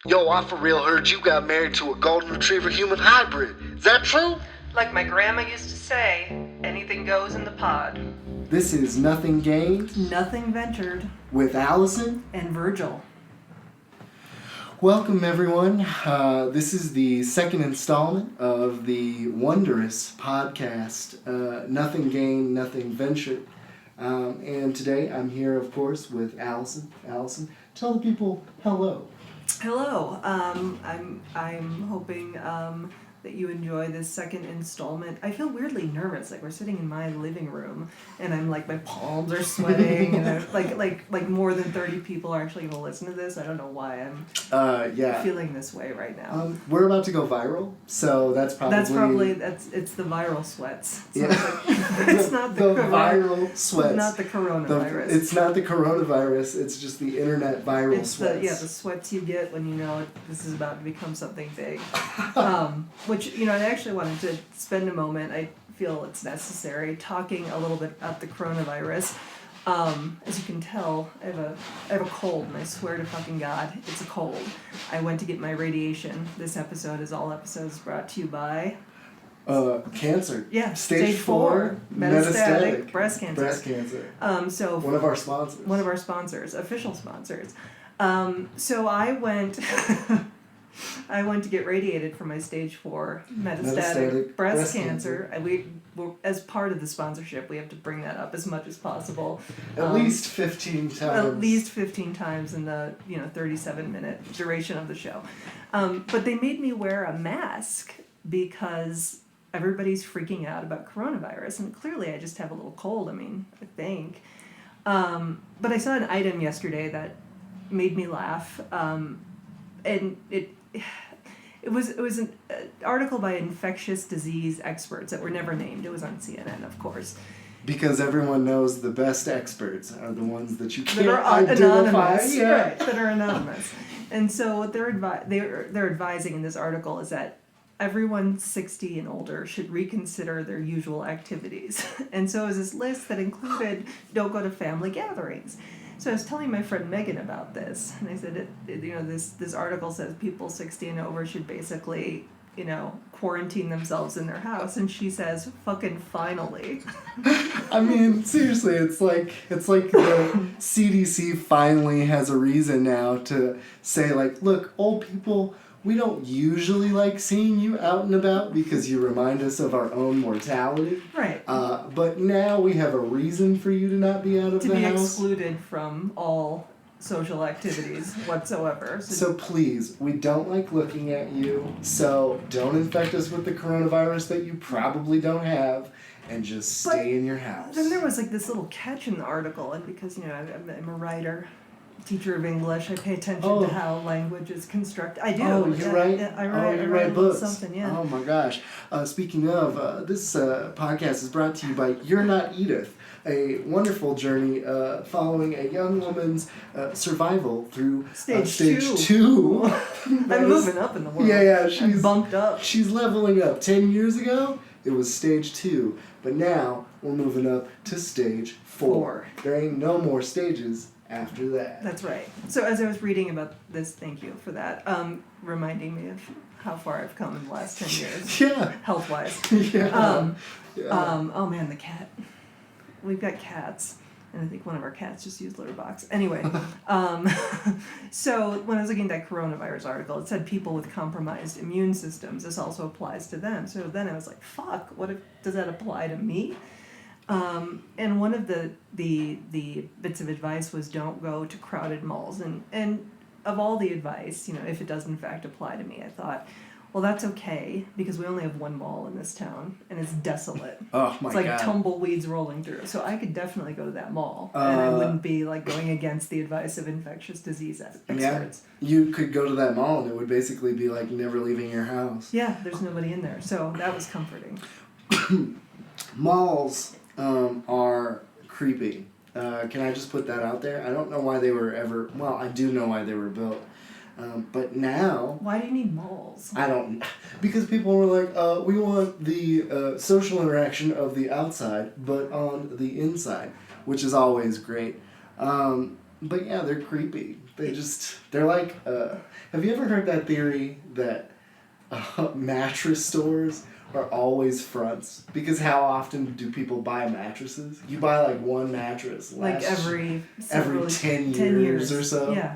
Yo, I for real heard you got married to a golden retriever human hybrid. Is that true? Like my grandma used to say, anything goes in the pod. This is Nothing Gained Nothing ventured. with Allison And Virgil. Welcome, everyone. This is the second installment of the wondrous podcast, Nothing Gained, Nothing Ventured. And today I'm here, of course, with Allison. Allison, tell the people hello. Hello. I'm hoping that you enjoy this second installment. I feel weirdly nervous, like we're sitting in my living room, and I'm like my palms are sweating, and like more than 30 people are actually gonna listen to this. I don't know why I'm feeling this way right now. We're about to go viral, so it's the viral sweats. Yeah. It's not the viral sweats. Not the coronavirus. It's not the coronavirus. It's just the internet viral sweats. The sweats you get when you know this is about to become something big. Which, I actually wanted to spend a moment, I feel it's necessary, talking a little bit about the coronavirus. As you can tell, I have a cold, and I swear to fucking God, it's a cold. I went to get my radiation. This episode, as all episodes, brought to you by... cancer. Yeah, Stage 4 metastatic breast cancer. Breast cancer. So one of our sponsors. One of our sponsors, official sponsors. So I went... I went to get radiated for my stage 4 metastatic breast cancer. And as part of the sponsorship, we have to bring that up as much as possible. At least 15 times. At least 15 times in the 37-minute duration of the show. But they made me wear a mask because everybody's freaking out about coronavirus, and clearly I just have a little cold. I think. But I saw an item yesterday that made me laugh, and it was an article by infectious disease experts that were never named. It was on CNN, of course. Because everyone knows the best experts are the ones that you can't identify. Anonymous. Yeah. Right, that are anonymous. And so what they're advising in this article is that everyone 60 and older should reconsider their usual activities. And so it was this list that included don't go to family gatherings. So I was telling my friend Megan about this, and I said, this article says people 60 and over should basically, quarantine themselves in their house, and she says, "Fucking finally." Seriously, it's like the CDC finally has a reason now to say, look, old people, we don't usually like seeing you out and about because you remind us of our own mortality. Right. But now we have a reason for you to not be out of the house. To be excluded from all social activities whatsoever. So please, we don't like looking at you, so don't infect us with the coronavirus that you probably don't have, and just stay in your house. Then there was this little catch in the article, and because, I'm a writer, teacher of English, I pay attention to how language is constructed. I do. Oh, you write? Yeah, I write books. Something, yeah. Oh my gosh. Speaking of, this podcast is brought to you by You're Not Edith, a wonderful journey following a young woman's survival through stage 2. I'm moving up in the world. Yeah, she's bumped up. She's leveling up. 10 years ago, it was stage 2, but now we're moving up to stage 4. There ain't no more stages after that. That's right. So as I was reading about this, thank you for that, reminding me of how far I've come in the last 10 years. Yeah. Health-wise. Yeah. Oh man, the cat. We've got cats, and I think one of our cats just used litter box. Anyway, so when I was looking at that coronavirus article, it said people with compromised immune systems, this also applies to them. So then I was like, fuck, does that apply to me? And one of the bits of advice was don't go to crowded malls. And of all the advice, if it does in fact apply to me, I thought, well, that's okay, because we only have one mall in this town, and it's desolate. Oh, my God. It's tumbleweeds rolling through. So I could definitely go to that mall, and I wouldn't be, going against the advice of infectious disease experts. Yeah, you could go to that mall, and it would basically be like never leaving your house. Yeah, there's nobody in there, so that was comforting. Malls are creepy. Can I just put that out there? I don't know why they were ever... Well, I do know why they were built. But now... Why do you need malls? I don't... Because people were like, we want the social interaction of the outside, but on the inside, which is always great. But yeah, they're creepy. They're like, have you ever heard that theory that mattress stores are always fronts? Because how often do people buy mattresses? You buy like one mattress. Like every 10 years or so. Yeah.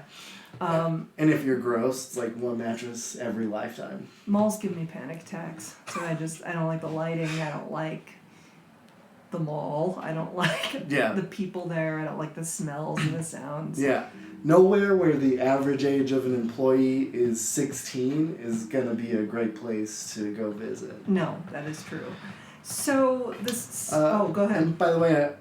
And if you're gross, it's like one mattress every lifetime. Malls give me panic attacks. So I don't like the lighting. I don't like the mall. I don't like the people there. I don't like the smells and the sounds. Yeah. Nowhere where the average age of an employee is 16 is going to be a great place to go visit. No, that is true. So this... go ahead. And by the way,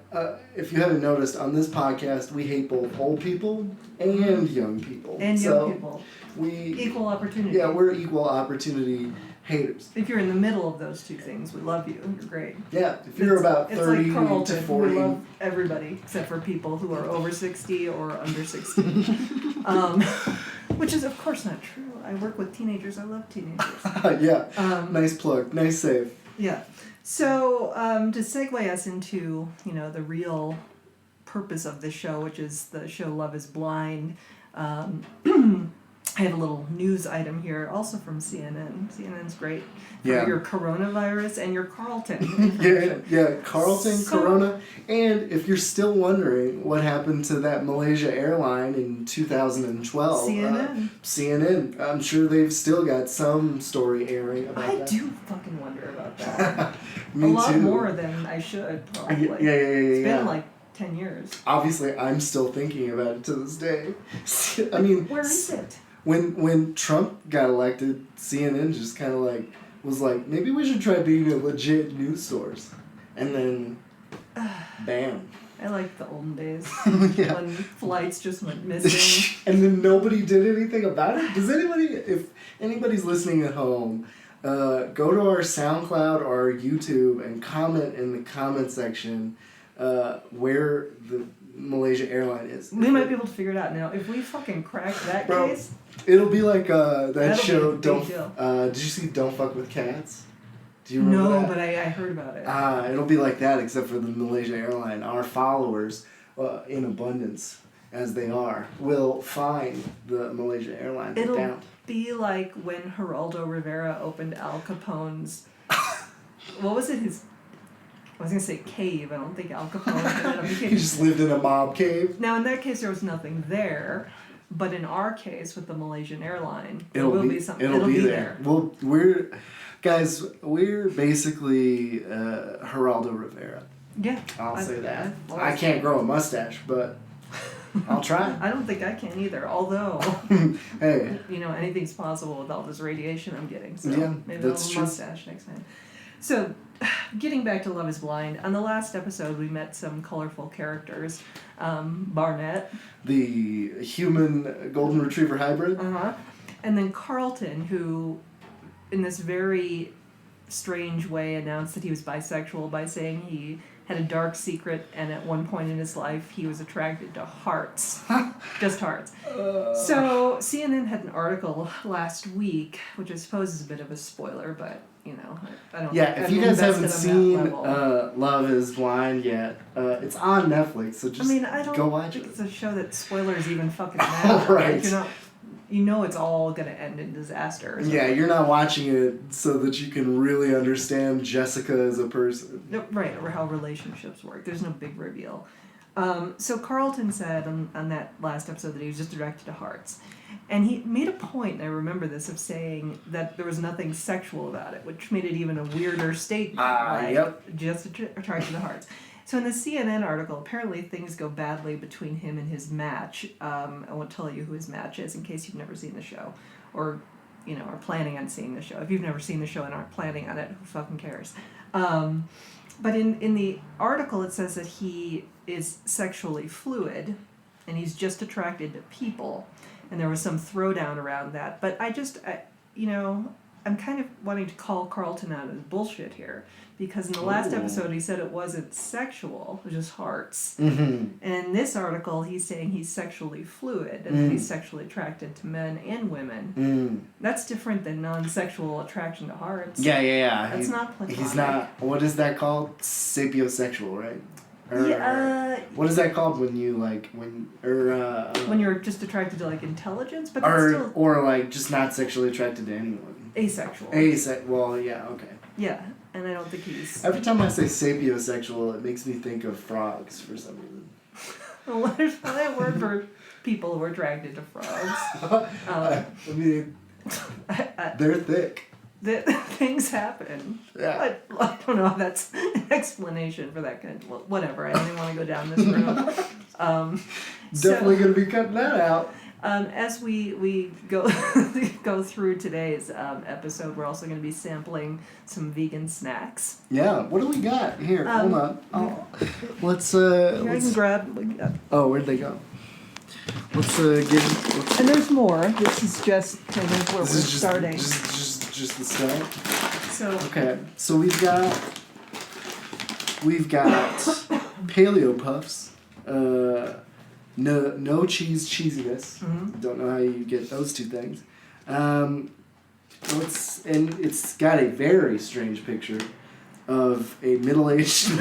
if you haven't noticed, on this podcast, we hate both old people and young people. And young people. We equal opportunity. Yeah, we're equal opportunity haters. If you're in the middle of those two things, we love you. You're great. Yeah, if you're about 30 like Carlton, to 40. We love everybody except for people who are over 60 or under 60. Which is, of course, not true. I work with teenagers. I love teenagers. Yeah, nice plug. Nice save. Yeah. So, to segue us into, the real purpose of this show, which is the show Love is Blind, I have a little news item here, also from CNN. CNN's great for your coronavirus and your Carlton information. Yeah, Carlton, Corona. And if you're still wondering what happened to that Malaysia Airline in 2012, CNN, I'm sure they've still got some story airing about that. I do fucking wonder about that. Me a lot too. more than I should, probably. Yeah. It's been like 10 years. Obviously, I'm still thinking about it to this day. I mean... Where is it? When Trump got elected, CNN just kind of was like, maybe we should try being a legit news source. And then, bam. I like the olden days. Yeah. When flights just went missing. And then nobody did anything about it? If anybody's listening at home, go to our SoundCloud or our YouTube and comment in the comment section where the Malaysia Airline is. We might be able to figure it out now. If we fucking crack that case... It'll be like that show, did you see Don't Fuck with Cats? Do you remember that? No, but I heard about it. It'll be like that except for the Malaysia Airline. Our followers, in abundance, as they are, will find the Malaysia Airline. It'll be like when Geraldo Rivera opened Al Capone's... what was it? I was going to say cave. I don't think Al Capone... He just lived in a mob cave? Now, in that case, there was nothing there. But in our case, with the Malaysian Airline, there will be something. It'll be there. Well, we're basically Geraldo Rivera. Yeah. I'll say that. I can't grow a mustache, but I'll try. I don't think I can either, although, hey. Anything's possible with all this radiation I'm getting. So maybe I'll have a mustache next time. So, getting back to Love is Blind, on the last episode we met some colorful characters. Barnett. The human golden retriever hybrid. And then Carlton, who, in this very strange way, announced that he was bisexual by saying he had a dark secret and at one point in his life he was attracted to hearts. Just hearts. So CNN had an article last week, which I suppose is a bit of a spoiler, but... I don't. Yeah, if you guys haven't seen Love is Blind yet, it's on Netflix, so just go watch it. It's a show that spoilers even fucking matter. Right. It's all going to end in disaster. Yeah, you're not watching it so that you can really understand Jessica as a person. Right, or how relationships work. There's no big reveal. So Carlton said on that last episode that he was just attracted to hearts. And he made a point, and I remember this, of saying that there was nothing sexual about it, which made it even a weirder statement. Just attracted to hearts. So in the CNN article, apparently things go badly between him and his match. I won't tell you who his match is in case you've never seen the show or, are planning on seeing the show. If you've never seen the show and aren't planning on it, who fucking cares? But in the article, it says that he is sexually fluid and he's just attracted to people. And there was some throwdown around that. But I'm kind of wanting to call Carlton out as bullshit here. Because in the last episode, he said it wasn't sexual, it was just hearts. Mm-hmm. And in this article, he's saying he's sexually fluid and that he's sexually attracted to men and women. That's different than non-sexual attraction to hearts. Yeah. That's not platonic. He's not, what is that called? Sapiosexual, right? Or, Yeah. What is that called when you like when you're just attracted to like intelligence, but that's still or like just not sexually attracted to anyone. asexual. Well, yeah, okay. Yeah, and I don't think he's. Every time I say sapiosexual, it makes me think of frogs for some reason. Well, there's probably a word for people who are attracted to frogs. I mean, they're thick. Things happen. Yeah. I don't know if that's an explanation for that kind of... Well, whatever, I don't even want to go down this road. Definitely going to be cutting that out. As we go go through today's episode, we're also going to be sampling some vegan snacks. Yeah, what do we got? Here, hold on. Oh. Let's I can grab... Oh, where'd they go? Let's give... And there's more. This is just kind of where we're starting. Just the start. So okay, so we've got paleo puffs. No cheese cheesiness. Mm-hmm. Don't know how you get those two things. It's got a very strange picture of a middle-aged.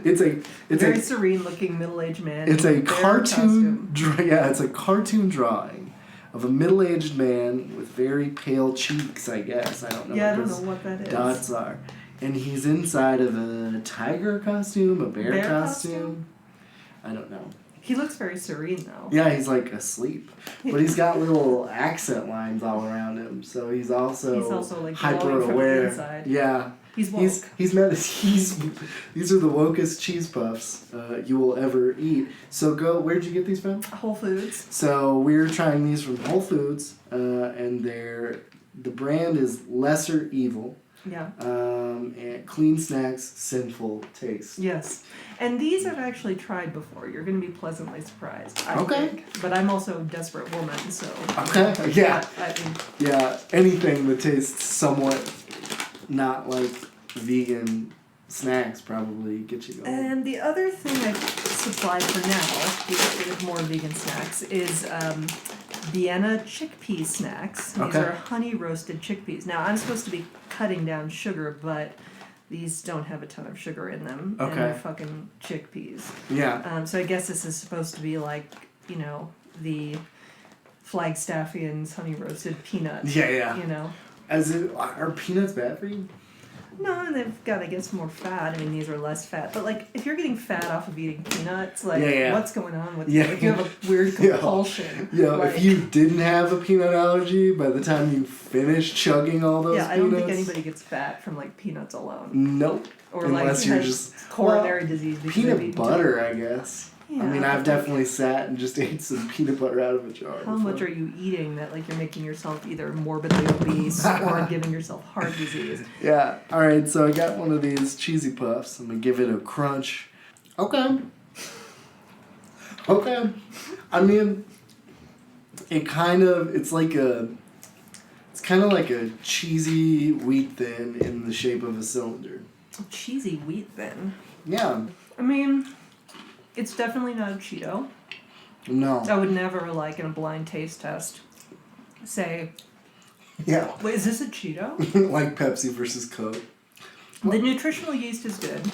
It's very serene looking middle-aged man. It's a cartoon. It's a cartoon drawing of a middle-aged man with very pale cheeks, I guess. I don't know. Yeah, I don't know what that is. Dots are. And he's inside of a tiger costume, a bear costume. I don't know. He looks very serene, though. Yeah, he's like asleep. But he's got little accent lines all around him, so he's also like hyper aware. Yeah. He's woke. These are the wokest cheese puffs you will ever eat. So where'd you get these from? Whole Foods. So we're trying these from Whole Foods, and the brand is Lesser Evil. Yeah. And Clean Snacks, Sinful Taste. Yes. And these I've actually tried before. You're going to be pleasantly surprised, I think. But I'm also a desperate woman, so... Okay, yeah. Yeah, anything that tastes somewhat not like vegan snacks probably get you going. And the other thing I've supplied for now, because we have more vegan snacks, is Vienna chickpea snacks. These are honey roasted chickpeas. Now, I'm supposed to be cutting down sugar, but these don't have a ton of sugar in them. Okay. And they're fucking chickpeas. Yeah. So I guess this is supposed to be like, the Flagstaffian's honey roasted peanut. Yeah. Are peanuts bad for you? No, and they've got, I guess, more fat. I mean, these are less fat. But, like, if you're getting fat off of eating peanuts, like, what's going on with you? If you have a weird compulsion. If you didn't have a peanut allergy, by the time you finish chugging all those peanuts... I don't think anybody gets fat from, like, peanuts alone. Nope. Or, unless you're just... coronary disease. Peanut butter, I guess. Yeah, I mean, I've definitely sat and just ate some peanut butter out of a jar. How much are you eating that, like, you're making yourself either morbidly obese or giving yourself heart disease? Yeah. All right, so I got one of these cheesy puffs. I'm going to give it a crunch. Okay. I mean, it's kind of like a cheesy wheat thin in the shape of a cylinder. Cheesy wheat thin? Yeah. I mean... It's definitely not a Cheeto. No. I would never, like, in a blind taste test, say... Yeah. Wait, is this a Cheeto? Like Pepsi versus Coke. The nutritional yeast is good,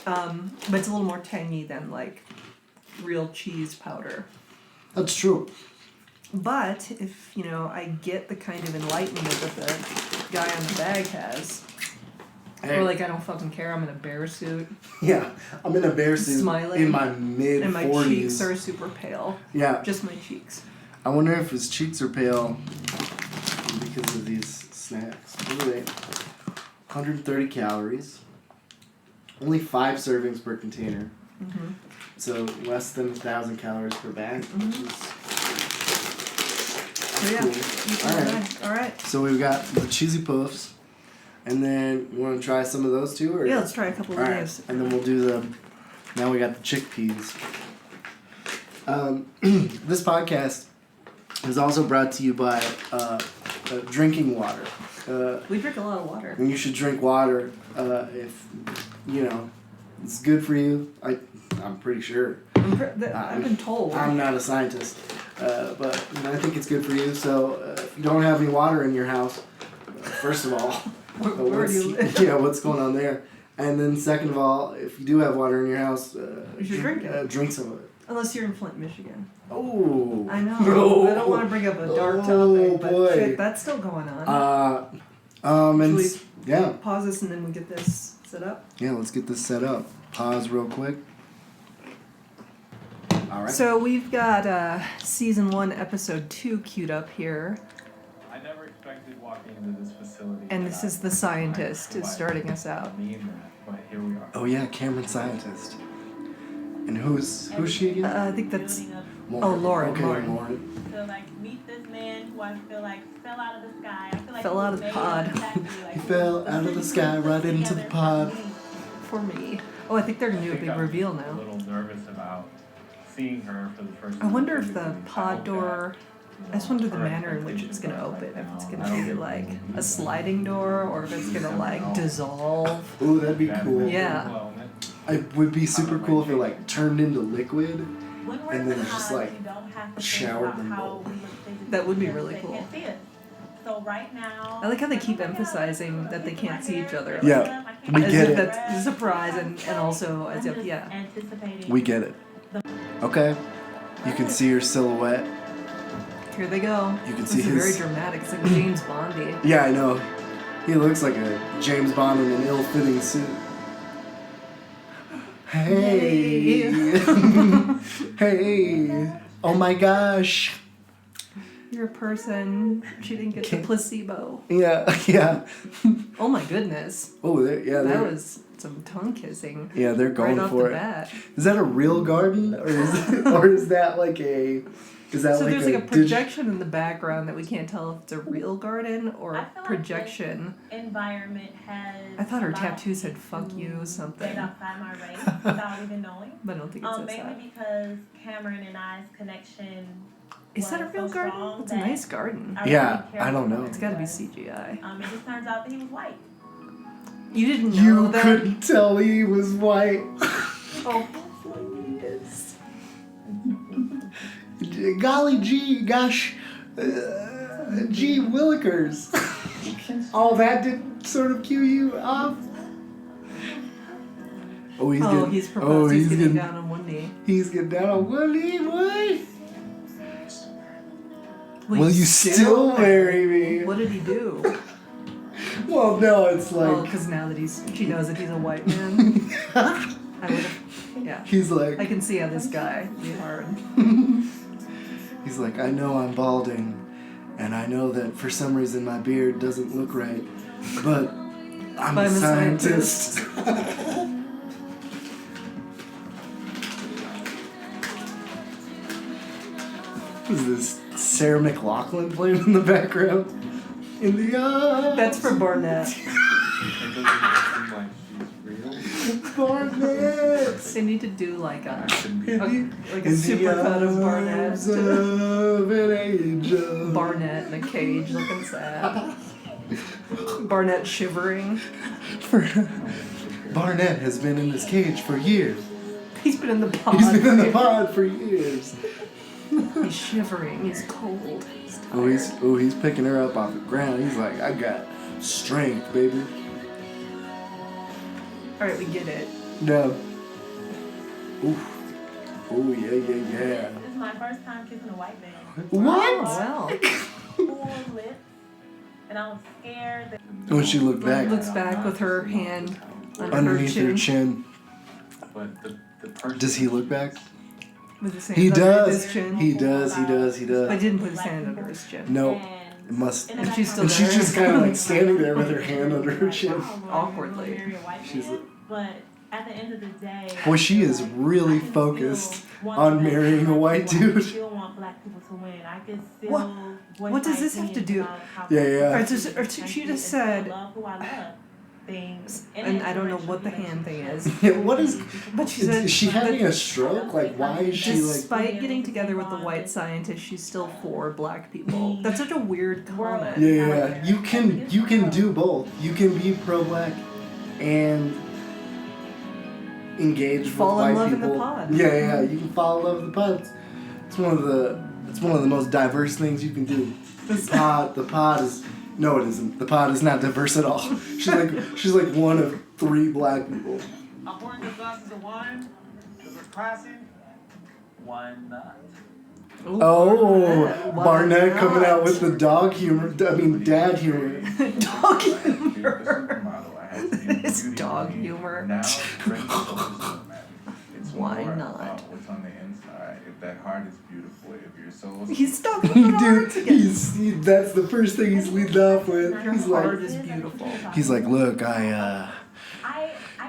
but it's a little more tangy than, like, real cheese powder. That's true. But if, I get the kind of enlightenment that the guy on the bag has... Or like, I don't fucking care, I'm in a bear suit. Yeah, I'm in a bear suit. Smiling. In my mid-40s. And my cheeks are super pale. Yeah. Just my cheeks. I wonder if his cheeks are pale because of these snacks. What are they? 130 calories. Only 5 servings per container. Mm-hmm. So less than 1,000 calories per bag. Mm-hmm. Cool. All right. So we've got the cheesy puffs. And then, you want to try some of those too? Or? Yeah, let's try a couple of these. And then we'll do now we got the chickpeas. This podcast is also brought to you by drinking water. We drink a lot of water. And you should drink water if, it's good for you. I'm pretty sure. I've been told. I'm not a scientist, but I think it's good for you. So if you don't have any water in your house, first of all... Where do you live? Yeah, what's going on there? And then second of all, if you do have water in your house, you should drink it. Drink some of it. Unless you're in Flint, Michigan. Oh. I know. No. I don't want to bring up a dark topic, but boy. shit, that's still going on. And Should yeah. Pause this and then we get this set up. Yeah, let's get this set up. Pause real quick. All right. So we've got season 1, episode 2 queued up here. I never expected walking into this facility. And this is the scientist who's starting us out. But here we are. Oh yeah, Cameron Scientist. And who's she again? I think that's... Lauren. Okay, Lauren. So meet this man who I feel fell out of the sky. I feel like Fell out of the pod. He fell out of the sky right into the pod. For me. Oh, I think they're going to do a big reveal I'm a now. little nervous about seeing her for the first I time. wonder if the pod door... I just wonder the manner in which it's going to open. If it's going to be like a sliding door or if it's going to like dissolve. Ooh, that'd be cool. Yeah. It would be super cool if it like turned into liquid and then just like showered them both. That would be really cool. So right now, I like how they keep emphasizing that they can't see each other. Like, Yeah, we as get if it. that's a surprise and also as if, yeah. We get it. Okay. You can see her silhouette. Here they go. You can This see is his... very dramatic. It's like James Bondy. Yeah, I know. He looks like a James Bond in an ill-fitting suit. Hey. Hey. Oh my gosh. You're a person. She didn't get the placebo. Yeah. Oh my goodness. Oh, That was some tongue kissing. Yeah, they're going right off for the it. bat. Is that a real garden, or is that like a? Is that So like there's like a projection in the background that we can't tell if it's a real garden or I feel like projection. this environment has. I thought her allowed tattoo said me "fuck to you" something, Get outside my race without even knowing. but I don't think it says Mainly that. because Cameron and I's connection. Is that a was real so garden? strong It's a that nice garden. I Yeah, really cared I don't for know. who It's he got to be was. CGI. It just turns out that he was white. You didn't know You that? couldn't tell he was white. Oh, please. Golly gee, gosh, gee willikers. All that did sort of cue you off. Oh, he's getting, He's proposed. He's getting getting down on one knee. He's getting down on one knee, boy. Will you still marry me? What did he do? Well, no, it's Well, like because now that she knows that he's a white man, I would have, yeah. he's like I can see how this guy would be hard. he's like, I know I'm balding, and I know that for some reason my beard doesn't look right, but I'm a scientist. What is this? Sarah McLachlan playing in the background? In the That's for Barnett. Barnett. They need to do like a In super cut of Barnett. arms of an angel. Barnett in a cage looking sad. Barnett shivering. Barnett has been in this cage for years. He's been in the pod. He's been in the pod for years. He's shivering. He's cold. He's tired. He's picking her up off the ground. He's like, I got strength, baby. All right, we get it. No. Oof. Oh yeah. This is my first time kissing a white man. What? Wow. Full lips, and I was scared that. When she looked back, Looks back with her hand underneath her chin. But the person Does he look back? With his hand He under does. his chin. He does. But he didn't put his hand under his chin. No. And It must. in the And back she's of still my And she's there. just kind of like standing there with her hand under her chin. Awkwardly. She's like- But at the end of the day, Boy, she is really focused on marrying a white dude. I still want black people to win. I can still. What? voice What does my this have to opinions do- about how Yeah, black yeah. people Or just- should or and she should just and said- love who I love. Things. And I don't know what the hand thing is. Yeah, what is? But she said Is she having that a stroke? Like, why is she like? despite getting together with the white scientist, she's still for black people. That's such a weird comment. Yeah. You can do both. You can be pro-black and engage Fall with in white love in the people. pod. Yeah. You can fall in love with the pod. It's one of the most diverse things you can do. The pod is. No, it isn't. The pod is not diverse at all. She's like one of 3 black people. I'm pouring the glasses of wine because we're classy. Why not? Oh, Why Barnett not? coming out with the dog humor. I mean, dad humor. Dog humor. Supermodel. I had to be It's beauty dog queen. humor. Now, Brenda doesn't matter. It's Why more not? about what's on the inside. If that heart is beautiful, if your soul is He's talking about Dude, hearts again. that's the first thing he's leading off with. Your He's heart like, is beautiful. he's like, look,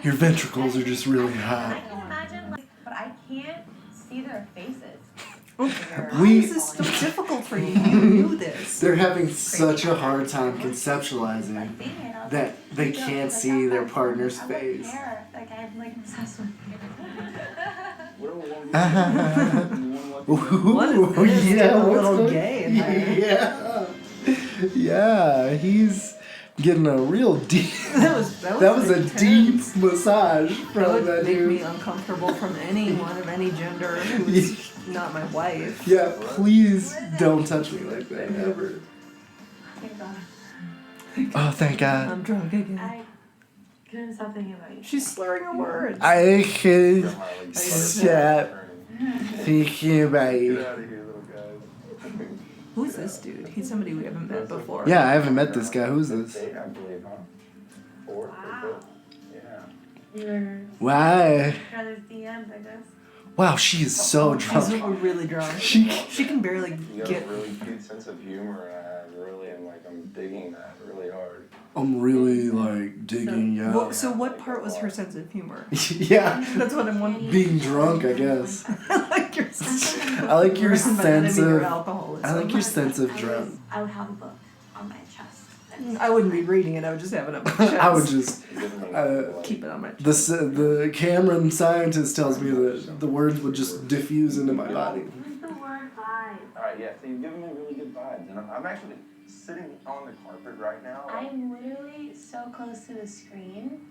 your ventricles are just really I hot. can imagine, like, but I can't see their faces. Why is this so difficult for you? You knew this. They're having such a hard time conceptualizing that they can't see their partner's face. Like, I'm like obsessed with What is this? Yeah, Getting a what's little going- gay in there. Yeah, he's getting a real deep. That was a intense. deep massage That from would that make me dude. uncomfortable from anyone of any gender who's not my wife. Yeah, please don't touch me like that ever. Thank God. Oh, thank God. I'm drunk again. I couldn't stop thinking about you. She's slurring her words. I can stop thinking about you. Who's this dude? He's somebody we haven't met before. Yeah, I haven't met this guy. Who's this? Wow. Your Why? brother's DMs, I guess. Wow, she is so She's drunk. really drunk. She She can barely You got get. a really cute sense of humor, and I really am like, I'm digging that really hard. I'm really like digging you. Well, so what part was her sense of humor? Yeah, That's what I'm wondering. being drunk, I guess. I like your I like your By that I sense mean your of. alcoholism. I like your sense of drunk. I would have a book on my chest. I wouldn't be reading it. I would just have it on my chest. I would just. keep it on my chest. The Cameron scientist tells me that the words would just diffuse into my body. What's the word vibe? Alright, yeah, so you're giving me really good vibes, and I'm actually sitting on the carpet right now. I'm literally so close to the screen.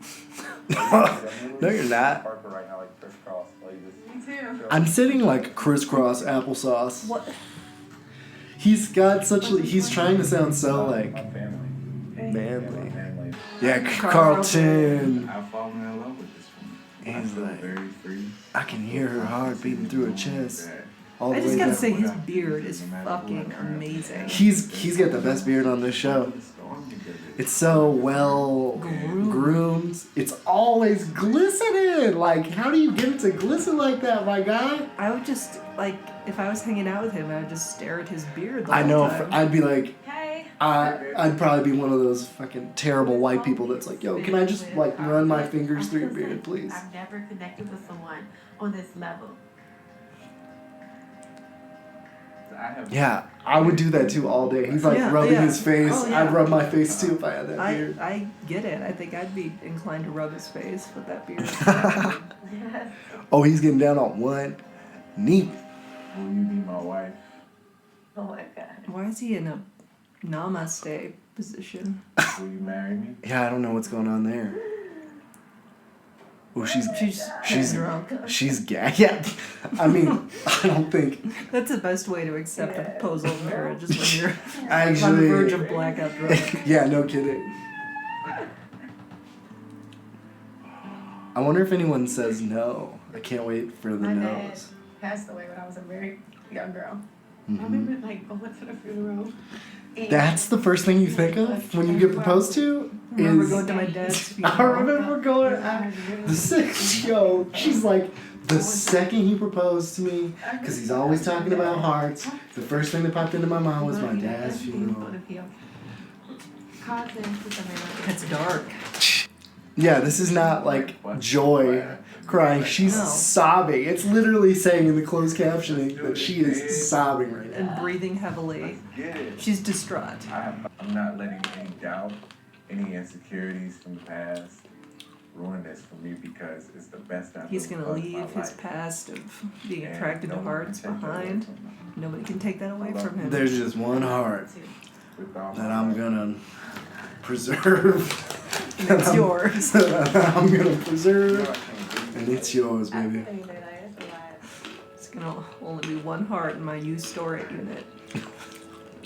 No, you're not. Carpet right now, like crisscross, like this. Me too. I'm sitting like crisscross applesauce. What? He's got such. He's trying to sound so like my family. manly. My family. Yeah, Carlton. I've fallen in love with this woman. I He's feel like, very free. I can hear her heart beating through her chest. All the I just way gotta down. say, his beard is fucking amazing. He's got the best beard on this show. It's so well groomed. It's always glistening. Like, how do you get it to glisten like that, my guy? I would just, like, if I was hanging out with him, I would just stare at his beard the I whole know. time. I'd be like, Hey. I'd probably be one of those fucking terrible white people that's like, yo, can I just like run my fingers through your beard, please? I've never connected with someone on this level. Yeah, I would do that too all day. He's like Yeah, rubbing yeah. his face. Oh, yeah. I'd rub my face too if I had that beard. I get it. I think I'd be inclined to rub his face with that beard. Oh, he's getting down on one knee. Will you be my wife? Oh my God. Why is he in a namaste position? Will you marry me? Yeah, I don't know what's going on there. Oh, she's drunk. She's gay. Yeah, I mean, I don't think That's the best way to accept a proposal of marriage is when you're on the actually. verge of blackout drunk. Yeah, no kidding. I wonder if anyone says no. I can't wait for the My dad no's. passed away when I was a very young girl. I Mhm. remember like going to the funeral. And That's the first thing you think of when you get proposed to? I remember Is going to my dad's I funeral. remember going the she's like, the second he proposed to me, because he's always talking about hearts, the first thing that popped into my mind was my dad's funeral. It's dark. Yeah, this is not like joy crying. She's No. sobbing. It's literally saying in the closed captioning that she is sobbing right now. And breathing heavily. Get it. She's distraught. I'm not letting any doubt, any insecurities from the past ruin this for me because it's the best I've He's ever gonna felt in my leave his life. past of being And attracted to no one hearts can take that away behind. from me. Nobody can take that away from him. There's just one heart With all that my I'm heart. gonna preserve. And it's yours. I'm gonna No, preserve. I can't do And that. it's yours, baby. It's gonna only be one heart in my U storage unit.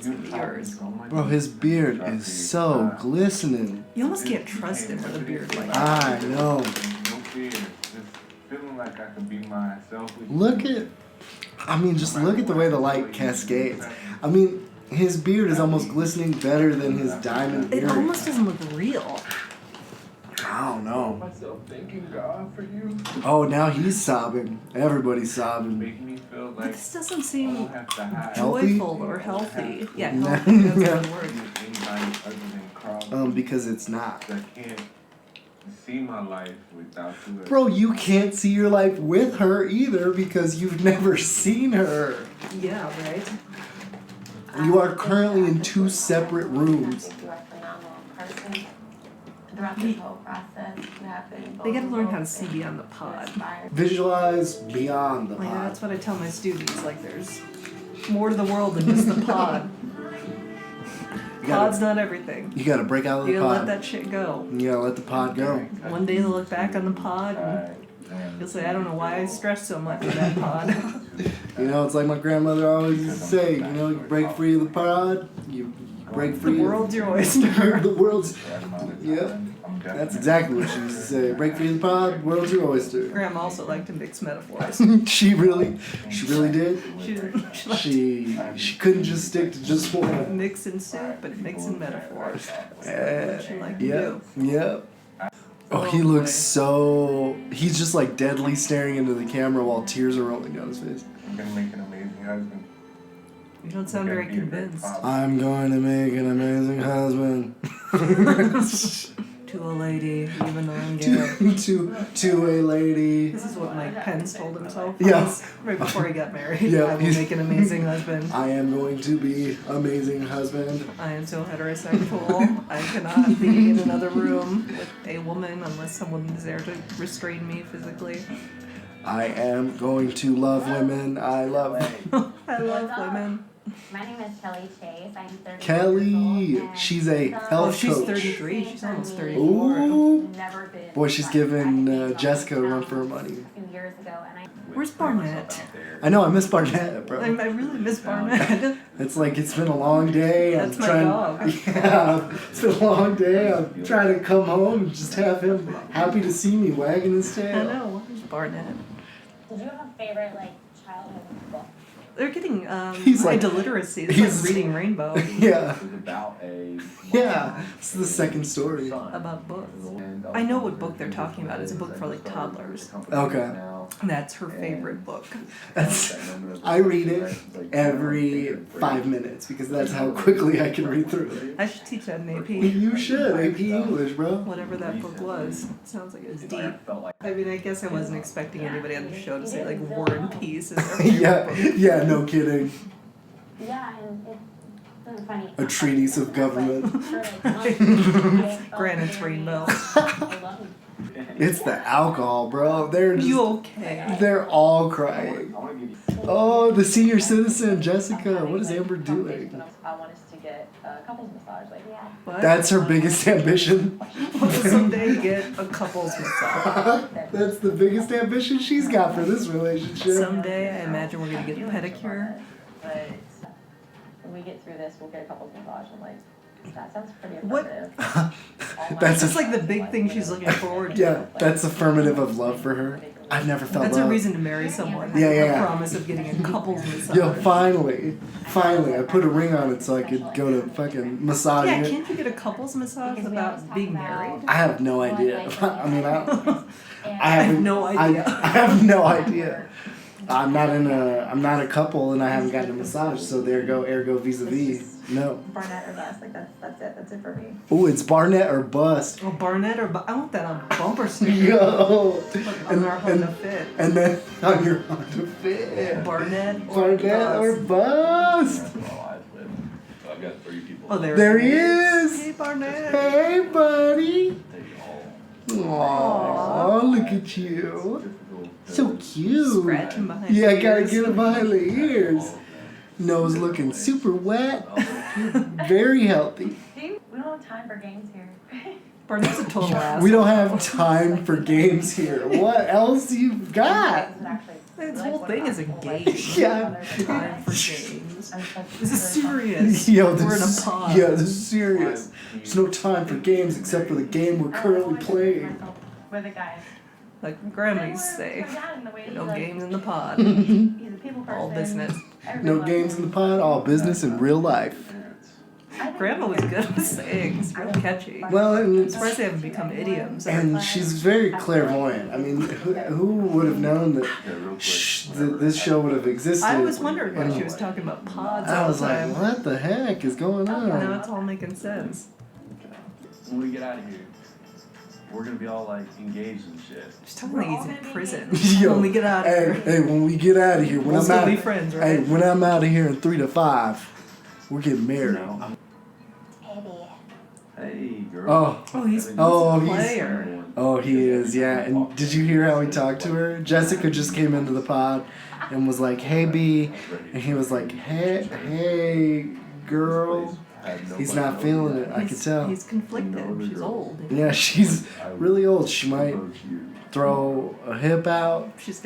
It's gonna be yours. Bro, his beard is so glistening. You almost can't trust him with a beard like I that. know. No fear. Just feeling like I can be myself. Look at, just look at the way the light cascades. I mean, his beard is almost glistening better than his diamond It earring. almost doesn't look real. I don't know. Myself thanking God for you. Oh, now he's sobbing. Everybody's sobbing. Make me feel But like this doesn't I seem don't have to hide. Healthy? joyful or healthy. Yeah, No. healthy, that's a good word. Anybody other than Carlton. Because it's not. I can't see my life without you. Bro, you can't see your life with her either because you've never seen her. Yeah, right? You are currently in 2 separate rooms. You are a phenomenal person. Throughout this whole process, you have been They gotta learn how to see vulnerable beyond the pod. and inspired. Visualize beyond the Like, pod. that's what I tell my students. Like, there's more to the world than just the pod. You Pod's gotta, not everything. you gotta break out of You the gotta let pod. that shit go. You gotta let the pod go. One day they'll look back on the pod and you'll say, I don't know why I stressed so much with that pod. You know, it's like my grandmother always used to say, you know, you break free of the pod, you break The free world's your oyster. the world's, yep. That's exactly what she used to say. Break free of the pod, world's your oyster. Grandma also liked to mix metaphors. she really did. She She couldn't just stick to just one. mixing soup, but mixing metaphors. Yeah. She liked to Yep. do. Yep. Oh, he Oh, looks boy. so. He's just like deadly staring into the camera while tears are rolling down his face. I'm gonna make an amazing husband. You don't sound very convinced. I'm going to make an amazing husband. To a lady, even though I'm gay. to a lady. This is what Mike Pence told himself. Yeah. Right before he got married. Yeah, I will he's- make an amazing husband. I am going to be amazing husband. I am so heterosexual. I cannot be in another room with a woman unless someone is there to restrain me physically. I am going to love women. I love I love women. My name is Kelly Chase. I'm 30 Kelly. years old, and She's a so- health Oh, she's coach. 33. She's almost 34. Ooh. Never been Boy, she's like, giving I gained Jessica a all run this for her pounds money. A few years ago, and Where's Barnett? I know, I miss Barnett, bro. I really miss Barnett. It's like it's been a long day. That's I'm my trying. dog. Yeah, it's been a long day. I'm trying to come home and just have him happy to see me wagging his I tail. know. Where's Barnett? Did you have a favorite like childhood book? They're getting He's like- delicacy. It's he's- like reading Rainbow Yeah, It's about a yeah. It's the second story. about books. I know what book they're talking about. It's a book for like toddlers. Okay. That's her favorite book. That's, I read it every 5 minutes because that's how quickly I can read through it. I should teach that in AP. You should. AP English, bro. Whatever that book was. Sounds like it was deep. I mean, I guess I wasn't expecting anybody on the show to say like War and Peace is their favorite Yeah, book. yeah, no kidding. Yeah, and it's funny. A treatise of government. Granite's Rainbow. It's the alcohol, bro. They're just, You okay? they're all crying. Oh, the senior citizen, Jessica. What is Amber doing? I want us to get a couples massage. Like, yeah. What? That's her biggest ambition. Someday get a couple's massage. That's the biggest ambition she's got for this relationship. Someday I imagine we're gonna get a pedicure. But when we get through this, we'll get a couples massage. I'm like, that sounds pretty What? affirmative. That's It's a, like the big thing she's looking forward to. yeah, that's affirmative of love for her. I've never felt That's a love. reason to marry someone. Yeah, yeah, A yeah. promise of getting a couple's massage. Yo, finally, I put a ring on it so I could go to fucking massage Yeah, it. can't you get a couple's massage without being married? I have no idea. I mean, I I have haven't. no idea. I have no idea. I'm not a couple, and I haven't gotten a massage. So there go, ergo vis-a-vis. No. Barnett or bust. Like, that's it. That's it for me. Ooh, it's Barnett or bust. Oh, Barnett or I want that on bumper sticker. Yo. On our Honda Fit. And then on your Honda Fit. Barnett or Barnett or bust. I've got 3 people. Oh, There he is. Hey, Barnett. Hey, buddy. They all Aw, look at you. So cute. Scratching behind Yeah, the gotta ears. get him behind the ears. Nose looking super wet. Very healthy. We don't have time for games here. Barnett's a total ass. We don't have time for games here. What else you got? Actually, This whole thing is a game. Yeah. Time for games. This is serious. Yo, We're in a this, pod. yeah, this is serious. There's no time for games except for the game we're currently playing. Where the guy Like grandma used to say, no games in the pod. He's a people person. All business. No games in the pod, all business in real life. Grandma was good with sayings, real catchy. Well, and I'm it's, surprised they haven't become idioms. and she's very clairvoyant. I mean, who would have known that this show would have existed? I was wondering when she was talking about pods I all was the like, time. what the heck is going Now on? it's all making sense. When we get out of here, we're gonna be all like engaged and shit. She's talking like he's in prison. Yo, When we get out of hey, here. hey, when we get out of here, when We'll I'm still out, be friends, right? hey, when I'm out of here in 3 to 5, we're getting married. Hey, girl. Oh, He's a Oh, he's- player. oh, he is, yeah. And did you hear how he talked to her? Jessica just came into the pod and was like, "Hey, B," and he was like, "Hey, girl." He's not feeling it. I could tell. He's conflicted. She's old. Yeah, she's really old. She might throw a hip out. She's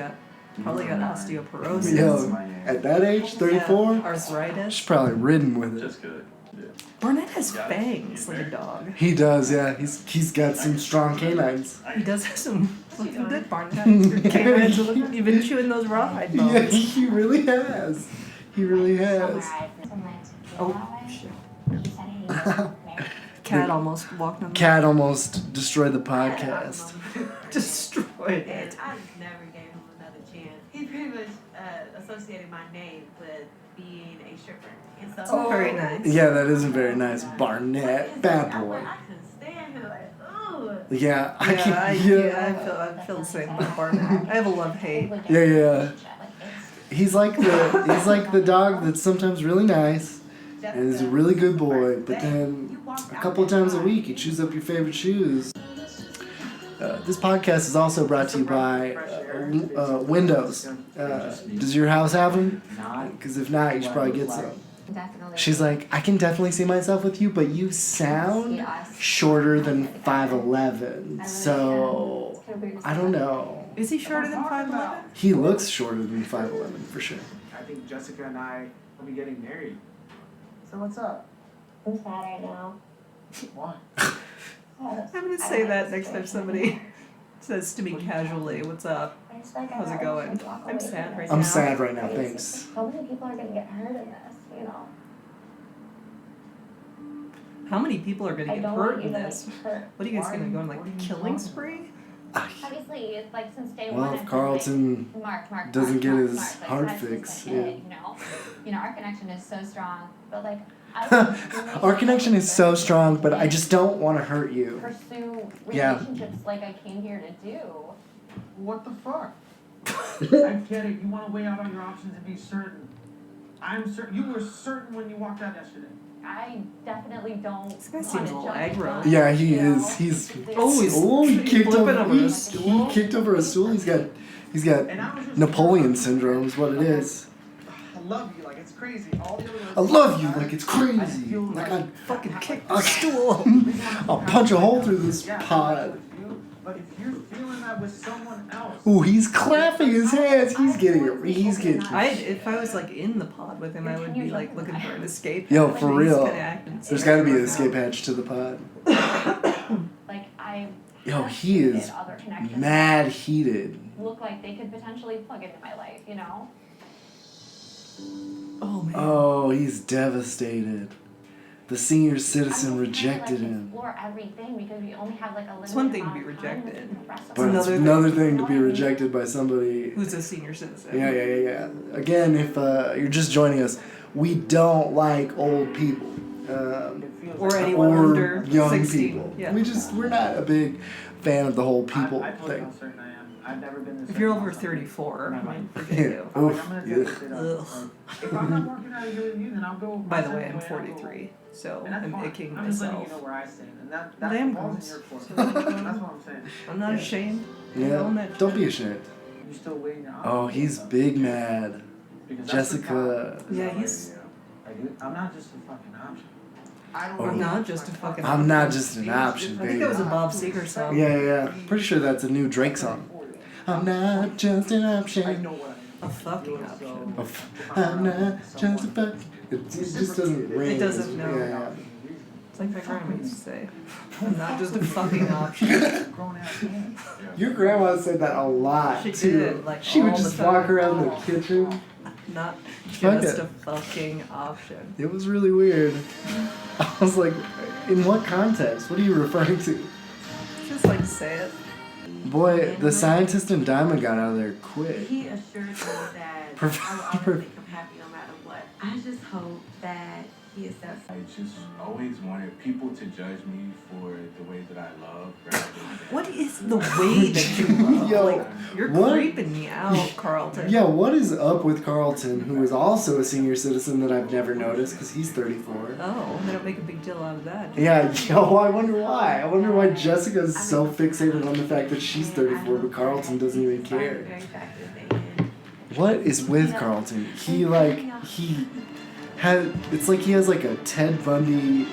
probably got osteoporosis. Yo, at that age, 34, Arthritis. she's probably ridden with it. Just good. Yeah. Barnett has fangs like a dog. He does, yeah. He's got some strong canines. He does have some looking good Barnett. Your canines are looking, you've been chewing those rawhide Yeah, bones. he really has. He really has. Oh, shit. Cat almost walked on the Cat almost destroyed the podcast. destroyed it. I never gave him another chance. He pretty much associated my name with being a stripper. And so, Oh, very nice. Yeah, that isn't very nice. Barnett, bad boy. I couldn't stand him. Like, ooh. Yeah, I Yeah, can. I feel the same with Barnett. I have a love-hate. Yeah. He's like the dog that's sometimes really nice and is a really good boy, but then a couple of times a week he chews up your favorite shoes. This podcast is also brought to you by Windows. Does your house have them? Because if not, you should probably get some. She's like, I can definitely see myself with you, but you sound shorter than 5'11", so I don't know. Is he shorter than 5'11"? He looks shorter than 5'11", for sure. I think Jessica and I will be getting married. So what's up? I'm sad right now. Why? I'm gonna say that next time somebody says to me casually, "What's up? How's it going?" I'm sad right now. I'm sad right now, thanks. How many people are gonna get hurt in this, you know? How many people are gonna I get don't hurt want you in to this? like hurt. What are you guys gonna go on like a killing spree? Obviously, it's like since day one. Well, it's if been, Carlton Mark, doesn't get his Like, heart that's just fixed, been yeah. it, you know, our connection is so strong, but like, Our connection is so strong, but I just don't want to hurt you. pursue Yeah. relationships like I came here to do. What the fuck? I get it. You want to weigh out all your options and be certain. I'm certain. You were certain when you walked out yesterday. I definitely don't. This guy seems a little wanna jump the aggro. gun, Yeah, he you know? is. He's Oh, he's he kicked flipping over over a he stool. kicked over a stool. He's got And I was just Napoleon syndrome is what it is. I love you like it's crazy. All the other I love you like it's crazy. Like I Fucking kick I- the stool. I'll punch a hole through this Yeah, pod. but if you're feeling that with someone else, Ooh, he's clapping his hands. He's getting If I was like in the pod with him, I would be like looking for an escape. Yo, hatch, for but he's real. kinda acting There's scared got to be an right escape now. hatch to the pod. Like I. Yo, have he is created other connections mad heated. that Look like they could potentially plug into my life, you know. Oh man. Oh, he's devastated. The senior citizen I'm just rejected trying to, like, him. explore everything because we only have like a limited It's one thing to amount be of time to rejected. compress it. But it's another another thing to be rejected by somebody. Who's a senior citizen? Yeah. Again, if you're just joining us, we don't like old people. Or anyone or under young 16. people. Yeah. We're not a big fan of the whole people I told you thing. how certain I am. I've never been this. If you're certain over about something. 34, I mean, forget Yeah. you. I'm like, Oof. I'm gonna Yeah. take this shit up. Ugh. Like, if I'm not working out here with you, then I'll go. By the my way, I'm separate way, I'll go. 43, so And that's I'm fine. icking I'm just letting you myself. know where I stand, and Well, that's damn the ball's gross. in your court. So That's there you go. what I'm saying. I'm not Yeah. ashamed. I own Yeah, that don't shit. be ashamed. You still waiting your Oh, he's big mad. Because that's the Jessica. problem. Yeah, he's. Like, I'm not just a fucking option. I don't Oh. I'm not just a fucking. I'm not just an option, I think baby. that was a Bob Seger song. Yeah. Pretty sure that's a new Drake song. I'm not just an I option. know what I am. a fucking option. I'm not just a fuck. It just doesn't ring. It doesn't, no. Yeah. It's like my grandma used to say, I'm not just a fucking option. Your grandma said that a lot She too. did, like, she would all just the walk time. around the kitchen. Not Fuck just it. a fucking option. It was really weird. I was like, in what context? What are you referring to? Just like say it. Boy, the scientist and Diamond got out of there quick. He assured me that I Perfect. will always make him happy no matter what. I just hope that he accepts. I just always wanted people to judge me for the way that I love rather than What is the way that you love? Yo, like, you're what? creeping me out, Carlton. Yeah, what is up with Carlton, who is also a senior citizen that I've never noticed because he's 34? Oh, they don't make a big deal out of that. Yeah, yo, I wonder why. I wonder why Jessica's so fixated on the fact that she's 34, but Carlton doesn't even care. Very attractive and What is with Carlton? He it's like he has like a Ted Bundy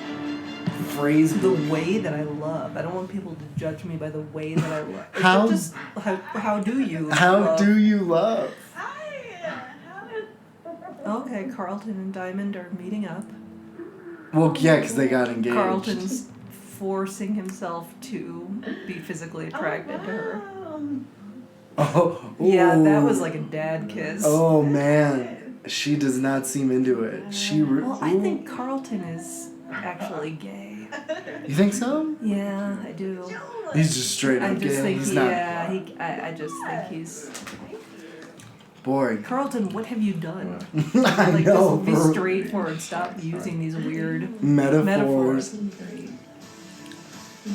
phrase The book. way that I love. I don't want people to judge me by the way that I love. It's How- just how do you How love? do you love? Okay, Carlton and Diamond are meeting up. Well, yeah, because they got engaged. Carlton's forcing himself to be physically attracted to her. Oh, Yeah, that ooh. was like a dad kiss. Oh man, she does not seem into it. Well, I think Carlton is actually gay. You think so? Yeah, I do. He's just straight I up just gay. think, He's not. I just think he's. Boy, Carlton, what have you done? I Like, know. just be bro. straightforward. Stop using these weird Metaphors. metaphors.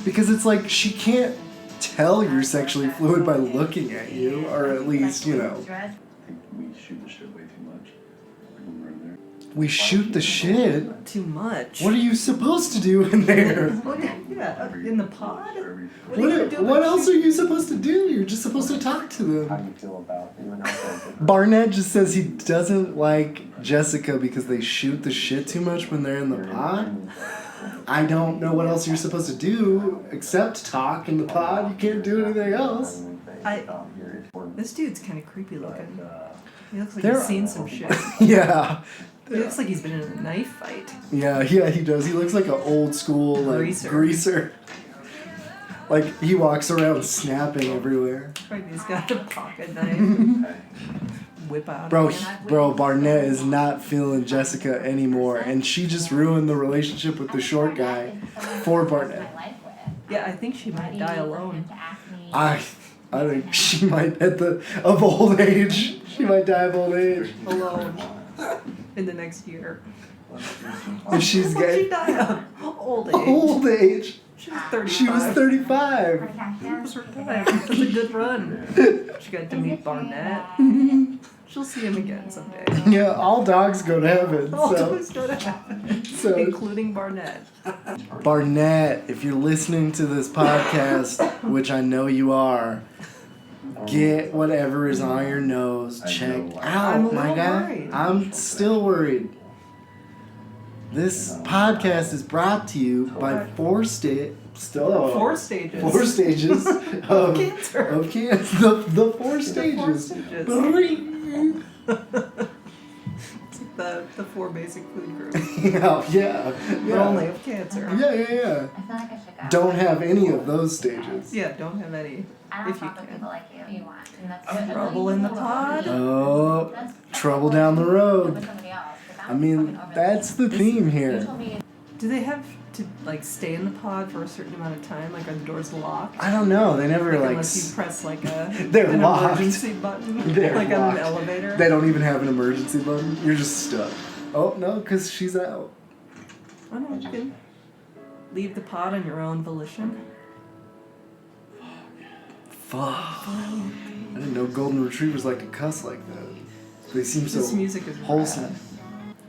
Because it's like she can't tell you're sexually fluid by looking at you, or at least, you know. I think we shoot the shit way too much. When we're in there. We shoot the shit. Too much. What are you supposed to do in there? Yeah, in the pod? What, What else are you supposed to do? You're just supposed to talk to How them. do you feel about even outside Barnett just says he doesn't like Jessica because they shoot the shit too much when they're in the pod. I don't know what else you're supposed to do except talk in the pod. You can't do anything else. This dude's kind of creepy looking. He looks like There- he's seen some shit. Yeah. He looks like he's been in a knife fight. Yeah, he does. He looks like an old school like greaser. Like he walks around snapping everywhere. Right, he's got a pocket knife. Whip out. Bro, Barnett is not feeling Jessica anymore, and she just ruined the relationship with the short guy for Barnett. Yeah, I think she might die alone. I think she might of old age. She might die of old age. Alone. In the next year. If she's What'd she gay. die of? Old age. Old age. She was 35. She was 35. That was her time. It was a good run. She got to meet Barnett. She'll see him again someday. Yeah, all dogs go to heaven. All So, dogs go to heaven, so including Barnett. Barnett, if you're listening to this podcast, which I know you are, get whatever is on your nose checked I'm a out, my little guy. worried. I'm still worried. This podcast is brought to you by four stages Four of stages. cancer. Of cancer. The four stages. stages. It's like the four basic food groups. yeah. But only of cancer. Yeah. Don't have any of those stages. Yeah, don't have any. If you can. like you want. And that's Trouble in the pod. Oh, trouble down the road. I mean, that's the theme here. Do they have to like stay in the pod for a certain amount of time? Like, are the doors locked? I don't know. They never Like, like. unless you press like They're an locked. emergency button, They're like on locked. an elevator. They don't even have an emergency button. You're just stuck. Oh no, because she's out. Oh no, you can leave the pod on your own volition. Fuck. I didn't know golden retrievers like to cuss like that. They seem This so music is wholesome. rad.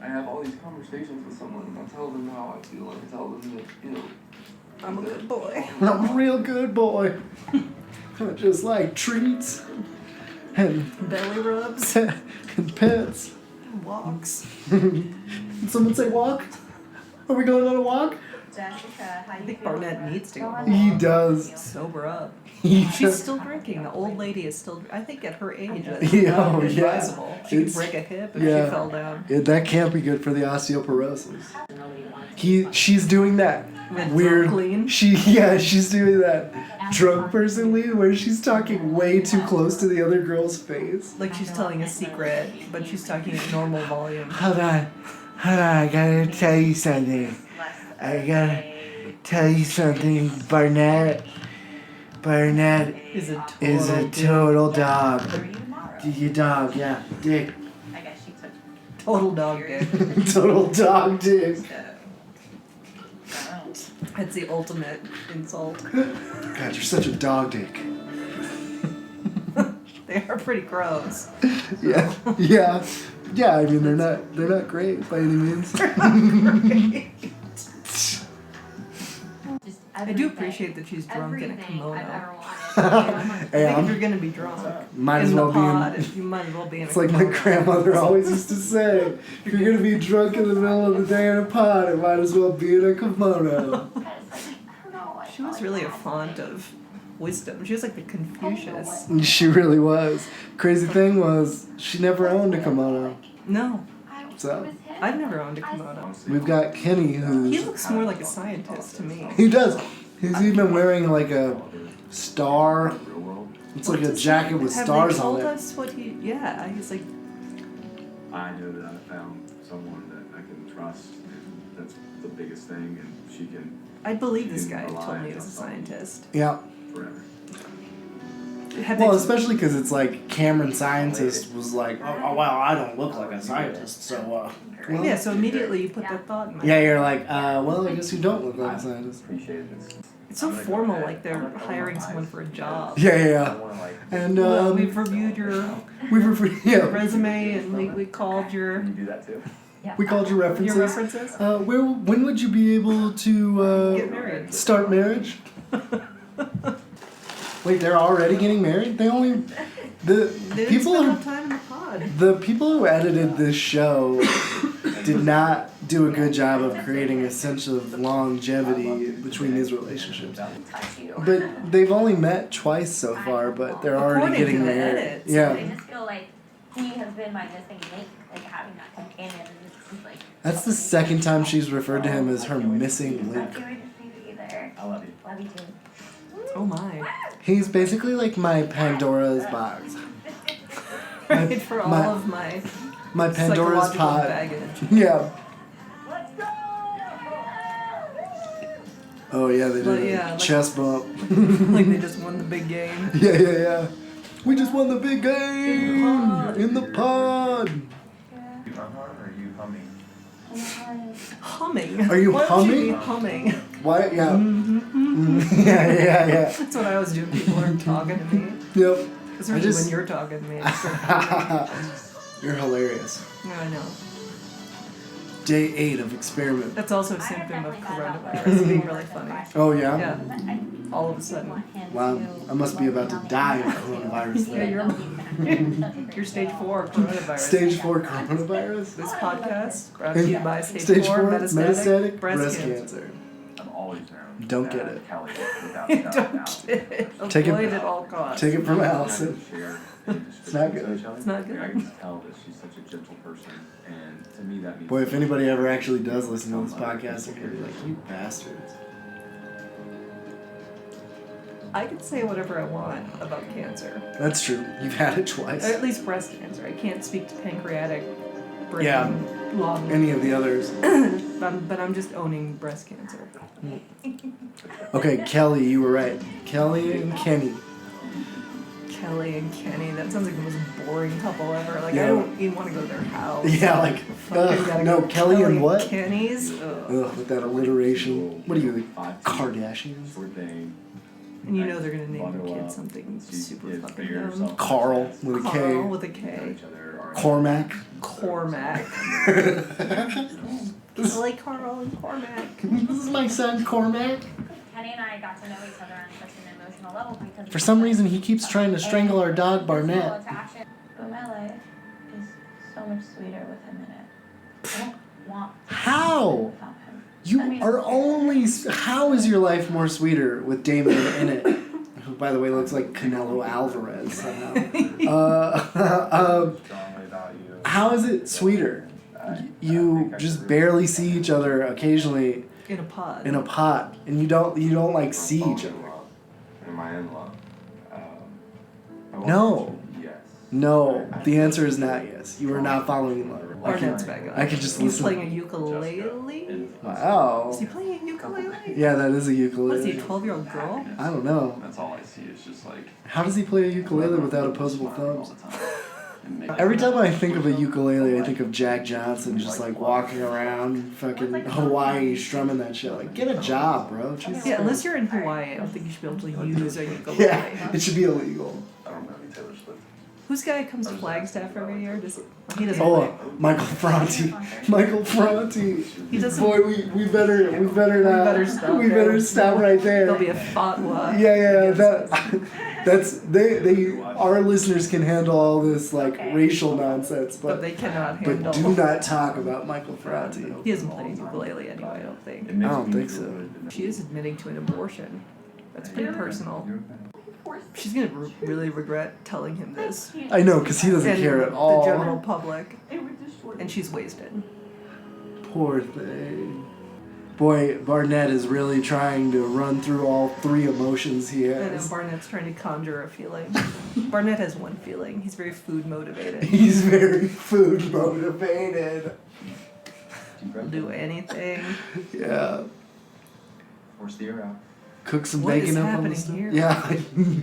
I have all these conversations with someone and I tell them how I feel and I tell them that, I'm a good boy. I'm a real good boy. I just like treats and Belly rubs, and pets. walks. Did someone say walk? Are we going on a walk? Jessica, how you I think feeling? Barnett needs to go home. He does. Sober up. He She's does. still drinking. The old lady is still. I think at her age, that's Yeah, not oh, yeah. advisable. She could It's- break a hip if yeah. she fell down. Yeah, that can't be good for the osteoporosis. She's doing that With weird. drunk lean? She's doing that drunk person lean where she's talking way too close to the other girl's face. Like she's telling a secret, but she's talking at normal volume. Hold on, I gotta tell you something. I gotta tell you something. Barnett Is is a total dog. Your dog, yeah, dick. I guess she took. total dog dick. Total dog dick. That's the ultimate insult. God, you're such a dog dick. They are pretty gross. Yeah. I mean, they're not great by any means. I do appreciate that she's drunk in a kimono. Hey, I think if you're gonna be drunk Might as in well the be in- pod, you might as well be in It's a like my kimono. grandmother always used to say, if you're gonna be drunk in the middle of the day in a pod, it might as well be in a kimono. She was really a font of wisdom. She was like the Confucius. And she really was. Crazy thing was, she never owned a kimono. No, So, I've never owned a kimono. we've got Kenny He who's... looks more like a scientist to me. He does. He's even wearing like a star. Real world. It's like a jacket with Have stars they told on it. us what he? Yeah, he's like. I know that I found someone that I can trust, and that's the biggest thing, and she can I believe this guy told me he was a scientist. Yeah. forever. Have Well, they- especially because it's like Cameron Scientist was like, oh well, I don't look like a scientist, so well, yeah, so immediately you put that thought in my yeah, head. you're like, well, I guess you don't look like a scientist. Appreciate this. It's so formal, like they're hiring someone for a job. Yeah. And Well, we've reviewed your yeah, resume and we called your You do that too? we called your references. references. When would you be able to Get married. start marriage? Wait, they're already getting married? They only the They didn't people spend who enough time in the pod. the people who edited this show did not do a good job of creating a sense of longevity between these relationships. But they've only met twice so far, but they're already According to getting the married. edits. I Yeah, just feel like he has been my missing link, like having that companion, and it's just like. that's the second time she's referred to him as her missing I link. can't wait to see you either. I love you. Love you too. Oh my. He's basically like my Pandora's box. Right, for all my- of my My Pandora's psychological pot. baggage. Yeah. Oh yeah, they But did yeah, a like- chest bump. Like they just won the big game. Yeah. We just won the big game in the pod. You are you humming? Humming. Are you Why would humming? be humming? Why? Yeah. Mm-hmm. Yeah. That's what I was doing. People aren't talking to me. Yep. Especially just- when you're talking to me. You're hilarious. Yeah, I know. Day 8 of experiment. That's also a symptom of coronavirus being really funny. Oh yeah. Yeah. All of a sudden. Wow. I must be about to die of coronavirus. Yeah, Then. you're stage 4 coronavirus. Stage 4 coronavirus. This podcast brought to you by stage, Stage 4 4 metastatic breast cancer. I've always known. Don't that get it. Kelly, without a doubt, Don't get it. Take it- Avoid at all costs. Take it from Allison. It's not good. It's not good. I can just tell that she's such a gentle person, and to me that means. Boy, if anybody ever actually does listen to this podcast, they're gonna be like, you bastards. I can say whatever I want about cancer. That's true. You've had it Or twice. at least breast cancer. I can't speak to pancreatic, brain, Yeah. lung. Any of the others. But I'm just owning breast cancer. Okay, Kelly, you were right. Kelly and Kenny. Kelly and Kenny. That sounds like the most boring couple ever. Like Yeah. I don't even want to go to their house. Yeah, like, Fucking gotta no, go Kelly and what? Kenny's. Ugh. Ugh, with that alliteration. What are you, like, Kardashians? Short thing. And you know they're gonna name Bundle their kid up. something She super is fucking figure dumb. herself Carl out. with a Carl K. with a Know K. each other, are- Cormac. Cormac. This Kelly, Carl, and Cormac. is my son, Cormac. Kenny and I got to know each other on such an emotional level because For some reason, he keeps trying to strangle our dog, Barnett. But my life is so much sweeter with him in it. I don't want to How? without him. You are only. How is your life more sweeter with Damien in it? Who, by the way, looks like Canelo Alvarez somehow. How is it sweeter? You just barely see each other occasionally In a pod. and you don't like see each other. Am I in love? No. Yes. No, the answer is not yes. You are not following in love. Barnett's back on. I could just He's listen. playing a ukulele? Wow. Is he playing a ukulele? Yeah, that is a ukulele. What is he, a 12-year-old girl? I don't know. That's all I see is just like. How does he play a ukulele without opposable thumbs? All the time. And make- Every time I think of a ukulele, I think of Jack Johnson just like walking around fucking Hawaii strumming that shit. Like, get a job, bro. Jesus Yeah, unless Christ. you're in Hawaii, I don't think you should be able to use a ukulele. Yeah, it should be illegal. I don't know any Taylor Swift. Who's guy comes to Flagstaff every year? He doesn't Oh, play. Michael Franti. Michael Franti. He doesn't. Boy, we better not. We better stop right there. There'll be a fatwa. Yeah, that's they our listeners can handle all this like racial nonsense, But they cannot handle. but do not talk about Michael Franti. He doesn't play ukulele anyway, I don't think. I don't think so. She is admitting to an abortion. That's pretty personal. She's gonna really regret telling him this. I know, because he doesn't And care at all. the general public. And she's wasted. Poor thing. Boy, Barnett is really trying to run through all three emotions he And then has. Barnett's trying to conjure a feeling. Barnett has one feeling. He's very food motivated. He's very food motivated. He'll do anything. Yeah. Force the air out. Cook some What bacon is up on the happening stove. here? Yeah,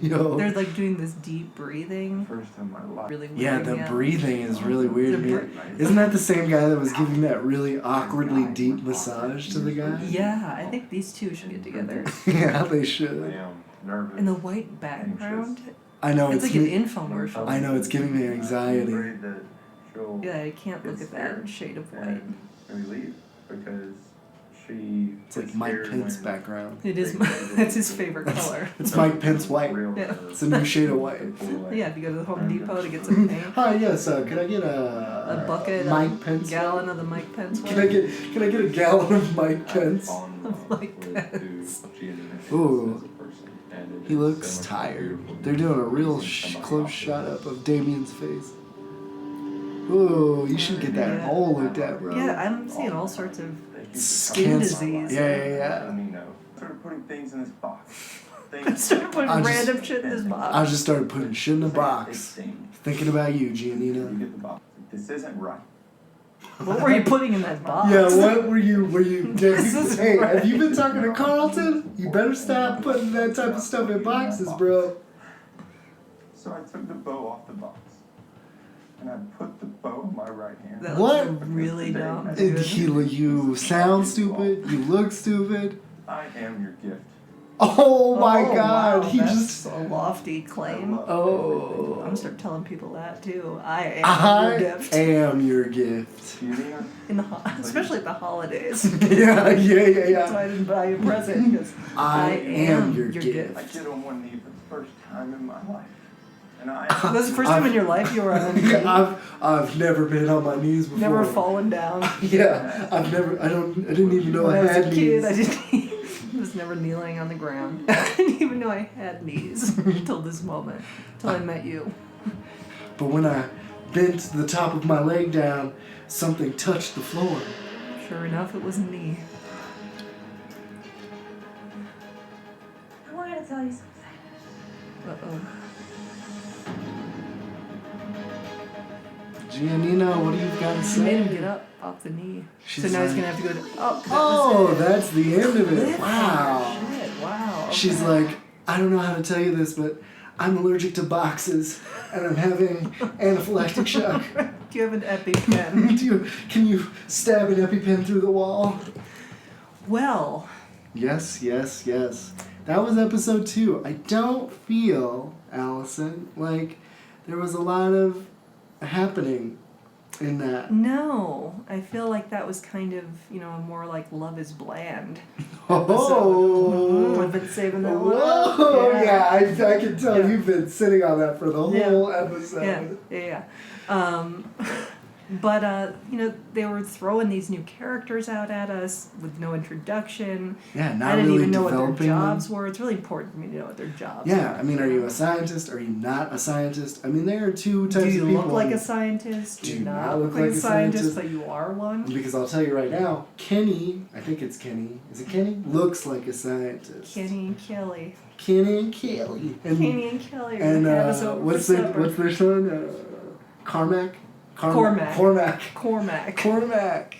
yo. They're like doing this deep breathing. First time in my life. Really weird. Yeah, the breathing is really weird to me. The Isn't that the same guy that was giving that really awkwardly deep massage to the guy? Yeah, I think these two should get together. Yeah, they I should. am nervous. And the white background. I know It's it's like an me- infomercial. I know it's giving me anxiety. I'm afraid that she'll Yeah, I can't look at that shade of white. and maybe leave because she. It's like Mike Pence background. It is. That's his favorite color. It's Mike Pence white. Yeah. It's a new shade of white. Yeah, if you go to the Home Depot to get some paint, Hi, yes. Could I get a a bucket, Mike a Pence? gallon of the Mike Pence Can I get a gallon of Mike Pence? Like Pence. Ooh. He looks tired. They're doing a real close shot up of Damien's face. Ooh, you should get that hole looked at, bro. Yeah, I'm seeing all sorts of skin Cancer. disease. Yeah. Let me know. Started putting things in this box. I started putting I just- random shit in this box. I just started putting shit in a box. Thinking about you, You Giannina. get the box. This isn't right. What were you putting in that box? Yeah, what were you, This is hey, right. have you been talking to Carlton? You better stop putting that type of stuff in boxes, bro. So I took the bow off the box. And I put the bow in my right hand. That What? looks really dumb. You sound stupid, you look stupid. I am your gift. Oh my god, wow, he that's just. a lofty claim. I'm Oh. gonna start telling people that too. I am your gift. am your gift. Giannina, In the especially at the holidays. Yeah. That's why I didn't buy you a present because I am your gift. I get on one knee for the first time in my life. And I That's the first time in your life you were on a knee. I've never been on my knees before. Never fallen down. Yeah, I didn't even know When I I was had a kid, knees. I was never kneeling on the ground. I didn't even know I had knees until this moment, till I met you. But when I bent the top of my leg down, something touched the floor. Sure enough, it was a knee. I wanted to tell you something. Uh-oh. Giannina, what do you got to She made him say? get up off the knee. She's so now he's like- gonna have to go to. Oh, that Oh, was it. that's the end of it. Cliffhanger. Wow. Shit, wow. She's okay. like, I don't know how to tell you this, but I'm allergic to boxes, and I'm having anaphylactic shock. Do you have an EpiPen? Can you stab an EpiPen through the wall? Well, Yes. That was episode 2. I don't feel, Allison, like there was a lot of happening in that. no. I feel like that was kind of, more like Love is Bland. Oh, I've been saving that one. whoa, up. yeah, I can tell Yeah. you've been sitting on that for the whole Yeah. episode. Yeah. But they were throwing these new characters out at us with no introduction. Yeah, not I didn't really even know what their developing jobs them. were. It's really important for me to know what their jobs Yeah, are. I mean, are you a scientist? Are you not a scientist? I mean, there are two types of Do people. you look like a scientist? Do you you not look like a scientist, but you are one? Because I'll tell you right now, Kenny, I think it's Kenny. Is it Kenny? Looks like a scientist. Kenny and Kelly. Kenny and Kelly. And, Kenny and Kelly are and gonna have us over what's for their supper. what's their son? Cormac. Cormac.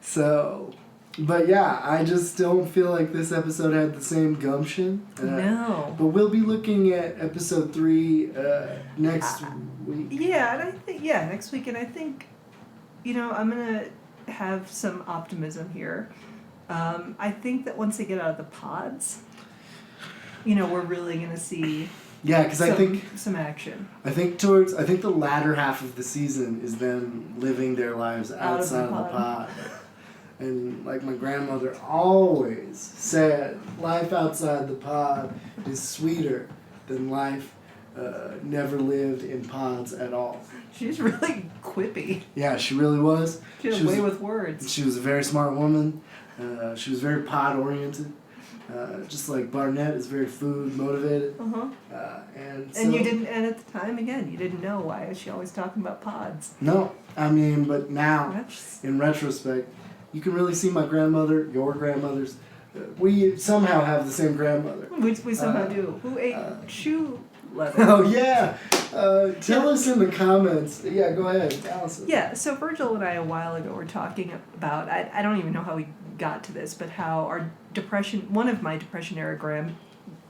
So, but yeah, I just don't feel like this episode had the same gumption. No. But we'll be looking at episode 3 next week. Yeah, and I think next week, and I think, I'm gonna have some optimism here. I think that once they get out of the pods, we're really gonna see. Yeah, because I think some action. I think the latter half of the season is them living their lives outside of the pod. And like my grandmother always said, life outside the pod is sweeter than life never lived in pods at all. She's really quippy. Yeah, she really was. She had a way with words. She was a very smart woman. She was very pod oriented. Just like Barnett is very food motivated. And you didn't, and at the time, again, you didn't know why is she always talking about pods. No, I mean, but now, in retrospect, you can really see my grandmother, your grandmothers. We somehow have the same grandmother. We somehow do. Who ate shoe leather? Oh, yeah. Tell us in the comments. Yeah, go ahead, Allison. Yeah, so Virgil and I a while ago were talking about, I don't even know how we got to this, but how one of my Depression-era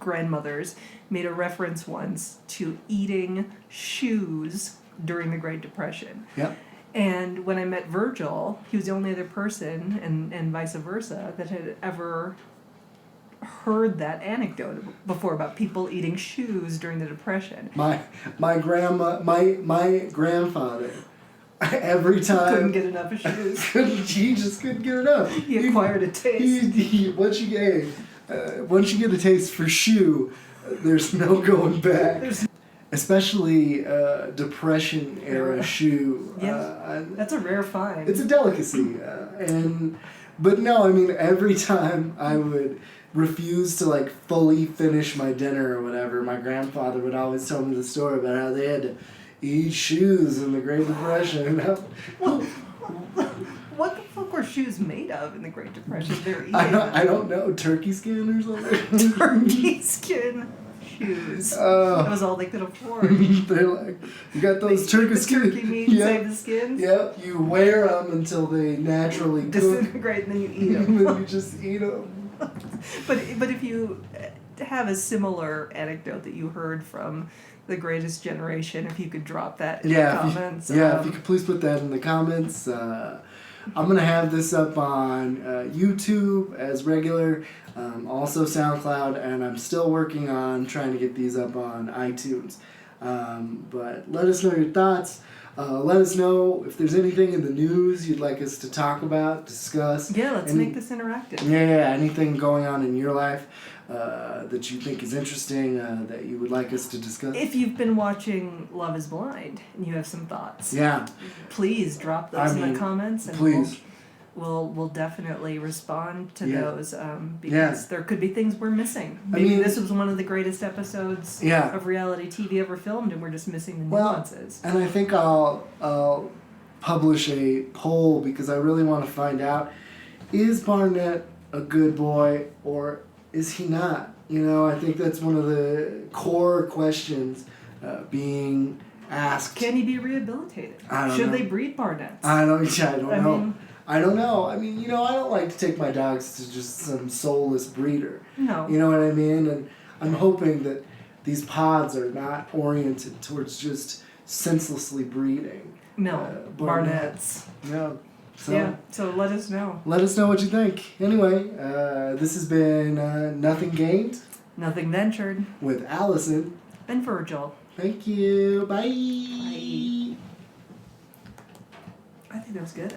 grandmothers made a reference once to eating shoes during the Great Depression. Yep. And when I met Virgil, he was the only other person, and vice versa, that had ever heard that anecdote before about people eating shoes during the Depression. My grandfather, every time Couldn't get enough of shoes. He just couldn't get enough. He acquired a taste. Once you get a taste for shoe, there's no going back. Especially Depression era shoe. Yeah, that's a rare find. It's a delicacy, but no, I mean every time I would refuse to like fully finish my dinner or whatever, my grandfather would always tell me the story about how they had to eat shoes in the Great Depression. What the fuck were shoes made of in the Great Depression? They're eating I don't know, turkey skin or something. turkey skin shoes. That was all they could afford. They're like, you got those turkey skin. Turkey meat and save the skins. Yep, you wear them until they naturally disintegrate, and then you eat them. And then you just eat them. But if you have a similar anecdote that you heard from the Greatest Generation, if you could drop that in the comments. If you could please put that in the comments. I'm going to have this up on YouTube as regular, also SoundCloud, and I'm still working on trying to get these up on iTunes. But let us know your thoughts. Let us know if there's anything in the news you'd like us to talk about, discuss. Yeah, let's make this interactive. Yeah, anything going on in your life that you think is interesting that you would like us to discuss. If you've been watching Love is Blind and you have some thoughts, please drop those in the comments, and we'll definitely respond to those because there could be things we're missing. Maybe this was one of the greatest episodes of reality TV ever filmed, and we're just missing the nuances. And I think I'll publish a poll because I really want to find out, is Barnett a good boy or is he not? I think that's one of the core questions being asked. Can he be rehabilitated? Should they breed Barnetts? I don't know. I don't know. I mean, I don't like to take my dogs to just some soulless breeder. No. You know what I mean? And I'm hoping that these pods are not oriented towards just senselessly breeding. No, Barnetts. No. So let us know. Let us know what you think. Anyway, this has been Nothing Gained. Nothing Ventured. With Allison. And Virgil. Thank you. Bye. I think that was good.